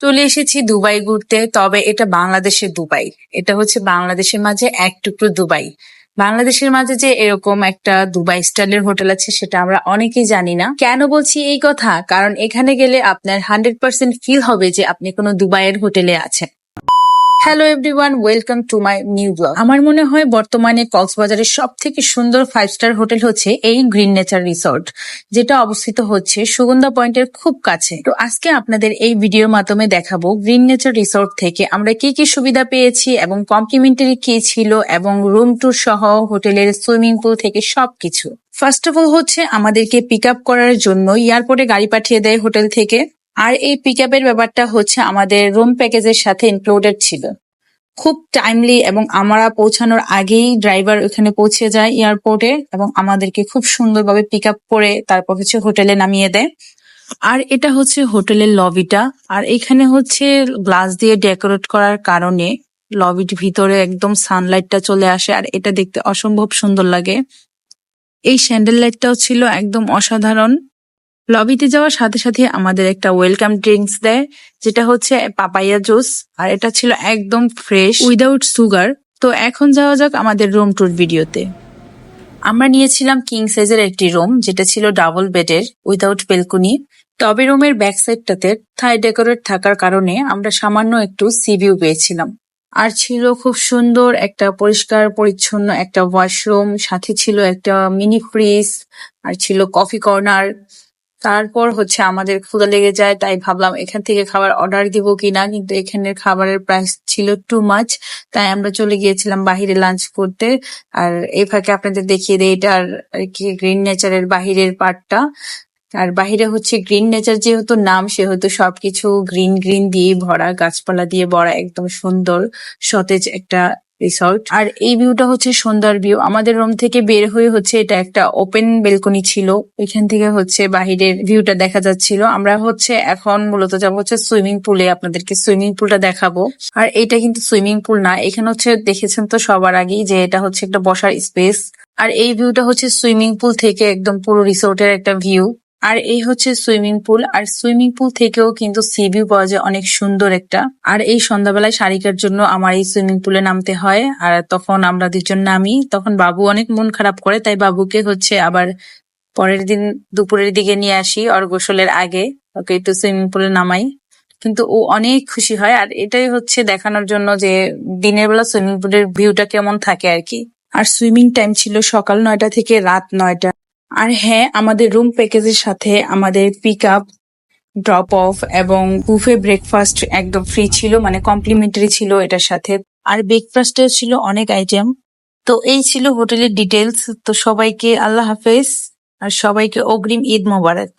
চলে এসেছি দুবাই ঘুরতে, তবে এটা বাংলাদেশের দুবাই। এটা হচ্ছে বাংলাদেশের মাঝে এক টুকরো দুবাই। বাংলাদেশের মাঝে যে এরকম একটা দুবাই স্টাইলের হোটেল আছে সেটা আমরা অনেকেই জানি না। কেন বলছি এই কথা? কারণ এখানে গেলে আপনার 100% ফিল হবে যে আপনি কোনো দুবাইয়ের হোটেলে আছেন। Hello everyone, welcome to my new blog. আমার মনে হয় বর্তমানে কক্সবাজারের সব থেকে সুন্দর 5 স্টার হোটেল হচ্ছে এই গ্রিন নেচার রিসোর্ট, যেটা অবস্থিত হচ্ছে সুগন্ধা পয়েন্টের খুব কাছে। তো আজকে আপনাদের এই ভিডিওর মাধ্যমে দেখাবো গ্রিন নেচার রিসোর্ট থেকে আমরা কি কি সুবিধা পেয়েছি এবং কমপ্লিমেন্টারি কি ছিল, এবং রুম ট্যুর সহ হোটেলের সুইমিং পুল থেকে সবকিছু। ফার্স্ট অফ অল হচ্ছে আমাদেরকে পিক আপ করার জন্য এয়ারপোর্টে গাড়ি পাঠিয়ে দেয় হোটেল থেকে। আর এই পিক আপের ব্যাপারটা হচ্ছে আমাদের রুম প্যাকেজের সাথে ইনক্লুডেড ছিল। খুব টাইমলি এবং আমরা পৌঁছানোর আগেই ড্রাইভার ওখানে পৌঁছে যায় এয়ারপোর্টে এবং আমাদেরকে খুব সুন্দরভাবে পিক আপ করে তারপর হচ্ছে হোটেলে নামিয়ে দেয়। আর এটা হচ্ছে হোটেলের লবিটা। আর এখানে হচ্ছে গ্লাস দিয়ে ডেকোরেট করার কারণে লবির ভিতরে একদম সানলাইটটা চলে আসে, আর এটা দেখতে অসম্ভব সুন্দর লাগে। এই স্যান্ডেল লাইটটাও ছিল একদম অসাধারণ। লবিতে যাওয়ার সাথে সাথে আমাদের একটা ওয়েলকাম ড্রিঙ্কস দেয়, যেটা হচ্ছে পাপাইয়া জুস, আর এটা ছিল একদম ফ্রেশ উইদাউট সুগার। তো এখন যাওয়া যাক আমাদের রুম ট্যুর ভিডিওতে। আমরা নিয়েছিলাম কিং সাইজের একটি রুম, যেটা ছিল ডাবল বেডের উইদাউট বেলকনি। তবে রুমের ব্যাক সাইডটাতে থাই ডেকোরেট থাকার কারণে আমরা সামান্য একটু সি ভিউ পেয়েছিলাম। আর ছিল খুব সুন্দর একটা পরিষ্কার পরিচ্ছন্ন একটা ওয়াশরুম, সাথে ছিল একটা মিনি ফ্রিজ, আর ছিল কফি কর্নার। তারপর হচ্ছে আমাদের ক্ষুধা লেগে যায়, তাই ভাবলাম এখান থেকে খাবার অর্ডার দিব কিনা, কিন্তু এখানের খাবারের প্রাইস ছিল টু মাচ, তাই আমরা চলে গিয়েছিলাম বাহিরে লাঞ্চ করতে। আর এই ফাঁকে আপনাদের দেখিয়ে দেয় এটার আর কি গ্রিন নেচারের বাহিরের পার্টটা। আর বাহিরে হচ্ছে গ্রিন নেচার যেহেতু নাম, সেহেতু সবকিছু গ্রিন গ্রিন দিয়ে ভরা, গাছপালা দিয়ে ভরা, একদম সুন্দর সতেজ একটা রিসর্ট। আর এই ভিউটা হচ্ছে সন্ধ্যার ভিউ। আমাদের রুম থেকে বের হয়ে হচ্ছে এটা একটা ওপেন বেলকনি ছিল, ওইখান থেকে হচ্ছে বাহিরের ভিউটা দেখা যাচ্ছিল। আমরা হচ্ছে এখন মূলত যাবো হচ্ছে সুইমিং পুলে, আপনাদেরকে সুইমিং পুলটা দেখাবো। আর এটা কিন্তু সুইমিং পুল না, এখানে হচ্ছে দেখেছেন তো সবার আগেই যে এটা হচ্ছে একটা বসার স্পেস। আর এই ভিউটা হচ্ছে সুইমিং পুল থেকে একদম পুরো রিসোর্টের একটা ভিউ। আর এই হচ্ছে সুইমিং পুল, আর সুইমিং পুল থেকেও কিন্তু সি ভিউ পাওয়া যায় অনেক সুন্দর একটা। আর এই সন্ধ্যাবেলায় শারিকার জন্য আমার এই সুইমিং পুলে নামতে হয়, আর তখন আমরা দুজন নামি, তখন বাবু অনেক মন খারাপ করে, তাই বাবুকে হচ্ছে আবার পরের দিন দুপুরের দিকে নিয়ে আসি, ওর গোসলের আগে ওকে একটু সুইমিং পুলে নামাই। কিন্তু ও অনেক খুশি হয়, আর এটাই হচ্ছে দেখানোর জন্য যে দিনের বেলা সুইমিং পুলের ভিউটা কেমন থাকে আর কি। আর সুইমিং টাইম ছিল সকাল 9টা থেকে রাত 9টা। আর হ্যাঁ, আমাদের রুম প্যাকেজের সাথে আমাদের পিক আপ, ড্রপ অফ এবং বুফে ব্রেকফাস্ট একদম ফ্রি ছিল, মানে কমপ্লিমেন্টারি ছিল এটার সাথে। আর ব্রেকফাস্টে ছিল অনেক আইটেম। তো এই ছিল হোটেলের ডিটেলস। তো সবাইকে আল্লাহ হাফেজ, আর সবাইকে অগ্রিম ঈদ মোবারক।